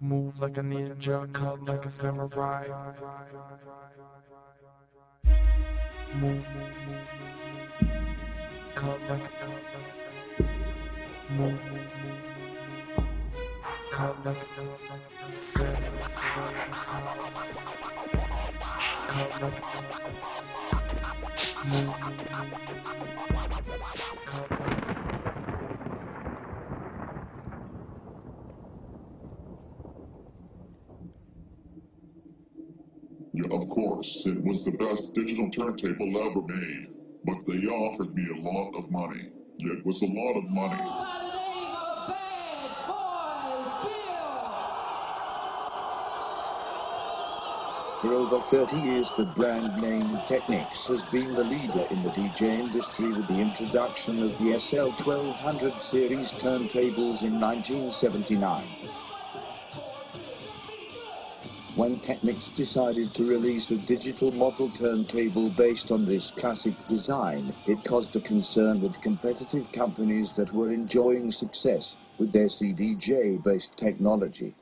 Move like a ninja, cut like a samurai. Move, cut like a move, cut like a samurai. Cut like a move, cut like a Yeah, of course, it was the best digital turntable ever made, but they offered me a lot of money. Yeah, it was a lot of money. For over 30 years, the brand name Technics has been the leader in the DJ industry with the introduction of the SL1200 series turntables in 1979. When Technics decided to release a digital model turntable based on this classic design, it caused a concern with competitive companies that were enjoying success with their CDJ-based technology.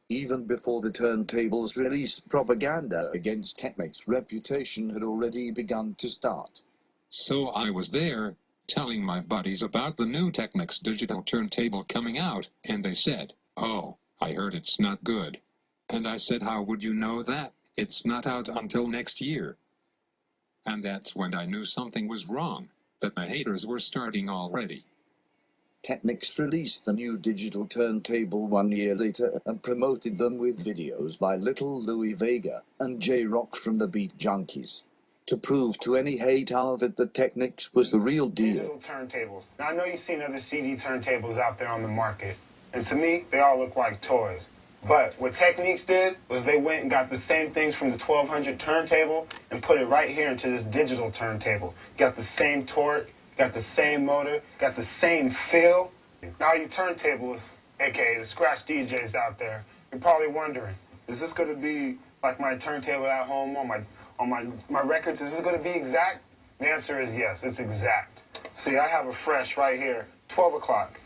Even before the turntables release, propaganda against Technics' reputation had already begun to start. So I was there, telling my buddies about the new Technics digital turntable coming out, and they said, "Oh, I heard it's not good." And I said, "How would you know that? It's not out until next year." And that's when I knew something was wrong, that the haters were starting already. Technics released the new digital turntable 1 year later and promoted them with videos by Little Louie Vega and J-Rock from the Beat Junkies, to prove to any hater that the Technics was the real deal. Digital turntables. Now I know you've seen other CD turntables out there on the market, and to me, they all look like toys. But what Technics did was they went and got the same things from the 1200 turntable and put it right here into this digital turntable. Got the same torque, got the same motor, got the same feel. Now you turntables, aka the scratch DJs out there, you're probably wondering, is this going to be like my turntable at home on my records? Is this going to be exact? The answer is yes, it's exact. See, I have a fresh right here, 12 o'clock.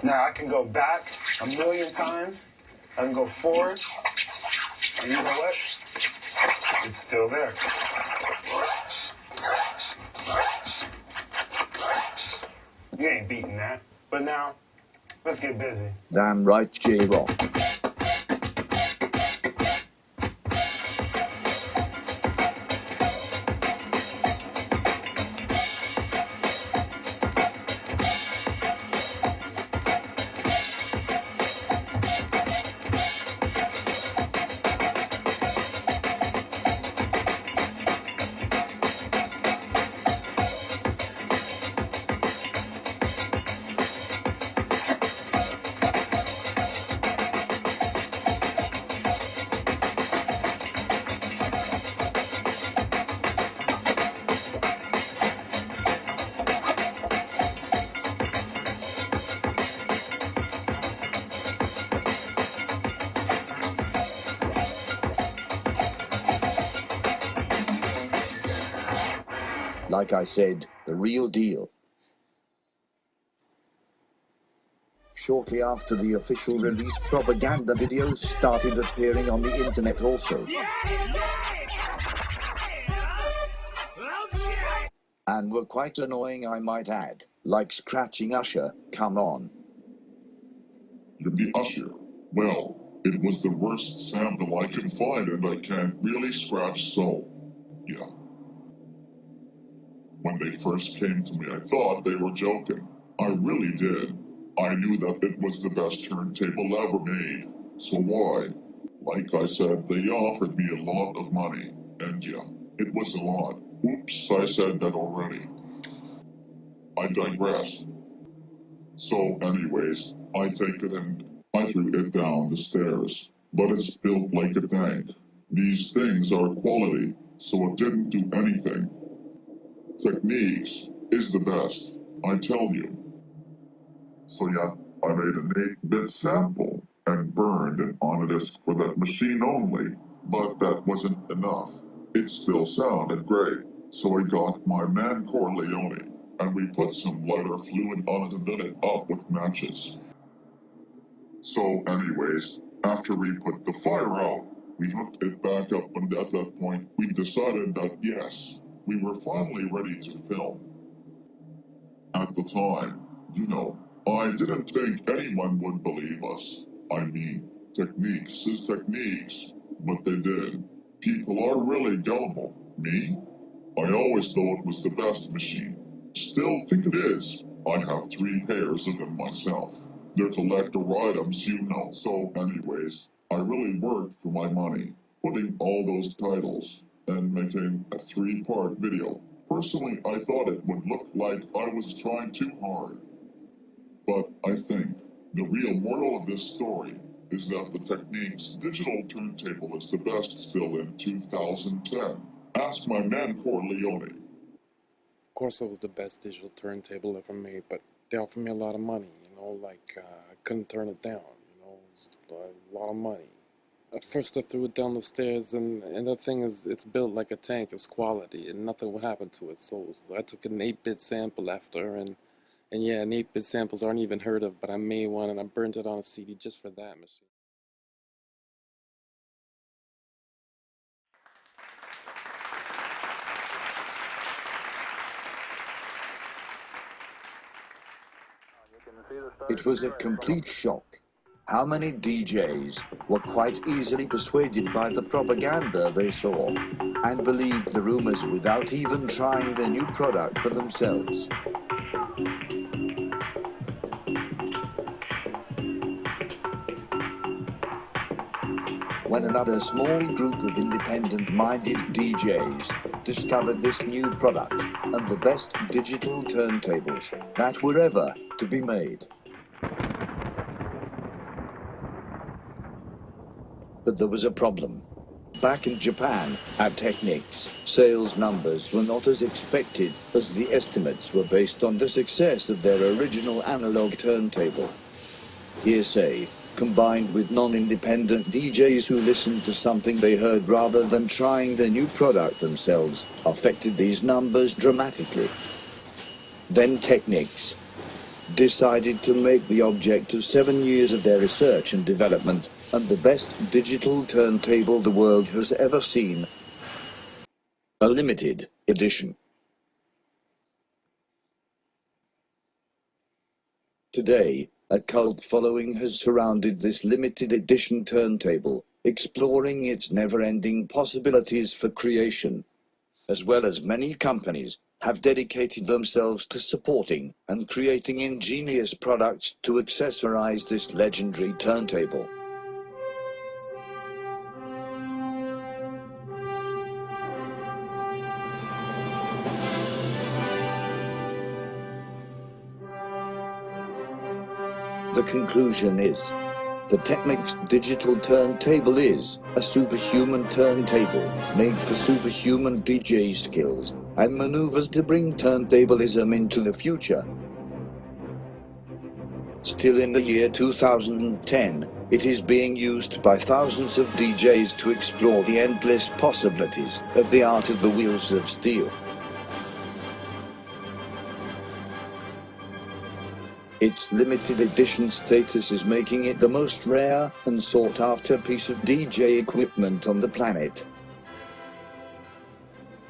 Now I can go back 1,000,000 times, I can go forward, and you know what? It's still there. You ain't beating that. But now, let's get busy. Damn right, J-Rock. Like I said, the real deal. Shortly after the official release, propaganda videos started appearing on the internet also. And were quite annoying, I might add, like scratching Usher. Come on. The Usher. Well, it was the worst sample I could find, and I can't really scratch, so yeah. When they first came to me, I thought they were joking. I really did. I knew that it was the best turntable ever made. So why? Like I said, they offered me a lot of money. And yeah, it was a lot. Oops, I said that already. I digress. So anyways, I take it and I threw it down the stairs. But it's built like a tank. These things are quality, so it didn't do anything. Techniques is the best, I tell you. So yeah, I made an 8-bit sample and burned it on a disk for that machine only, but that wasn't enough. It still sounded great, so I got my man Corleone, and we put some lighter fluid on it and lit it up with matches. So anyways, after we put the fire out, we hooked it back up, and at that point, we decided that yes, we were finally ready to film. At the time, I didn't think anyone would believe us. I mean, Techniques is Techniques, but they did. People are really gullible. Me? I always thought it was the best machine. Still think it is. I have 3 pairs of them myself. They're collector items, So anyways, I really worked for my money, putting all those titles and making a 3-part video. Personally, I thought it would look like I was trying too hard. But I think the real moral of this story is that the Techniques digital turntable is the best still in 2010. Ask my man Corleone. Of course, it was the best digital turntable ever made, but they offered me a lot of money, I couldn't turn it down, it was a lot of money. At first I threw it down the stairs, and the thing is, it's built like a tank, it's quality, and nothing will happen to it, so I took an 8-bit sample after, and yeah, and 8-bit samples aren't even heard of, but I made one, and I burned it on a CD just for that machine. It was a complete shock. How many DJs were quite easily persuaded by the propaganda they saw and believed the rumors without even trying their new product for themselves. When another small group of independent-minded DJs discovered this new product and the best digital turntables that were ever to be made. But there was a problem. Back in Japan, at Technics, sales numbers were not as expected, as the estimates were based on the success of their original analog turntable. Hearsay, combined with non-independent DJs who listened to something they heard rather than trying their new product themselves, affected these numbers dramatically. Then Technics decided to make the object of 7 years of their research and development and the best digital turntable the world has ever seen. A limited edition. Today, a cult following has surrounded this limited edition turntable, exploring its never-ending possibilities for creation, as well as many companies have dedicated themselves to supporting and creating ingenious products to accessorize this legendary turntable. The conclusion is, the Technics digital turntable is a superhuman turntable made for superhuman DJ skills and maneuvers to bring turntablism into the future. Still in the year 2010, it is being used by thousands of DJs to explore the endless possibilities of the art of the wheels of steel. Its limited edition status is making it the most rare and sought-after piece of DJ equipment on the planet.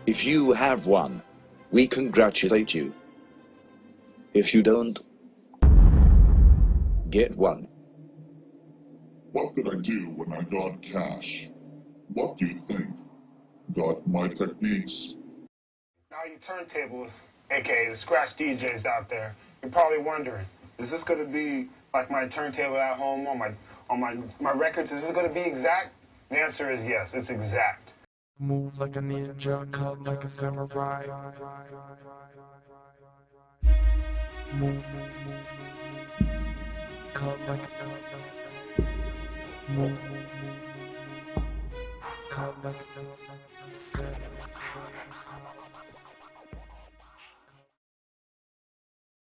If you have one, we congratulate you. If you don't, get one. What did I do when I got cash? What do you think? Got my Techniques? Now you turntables, aka the scratch DJs out there, you're probably wondering, is this going to be like my turntable at home on my records? Is this going to be exact? The answer is yes, it's exact. Move like a ninja, cut like a samurai. Move, cut like a move, cut like a samurai.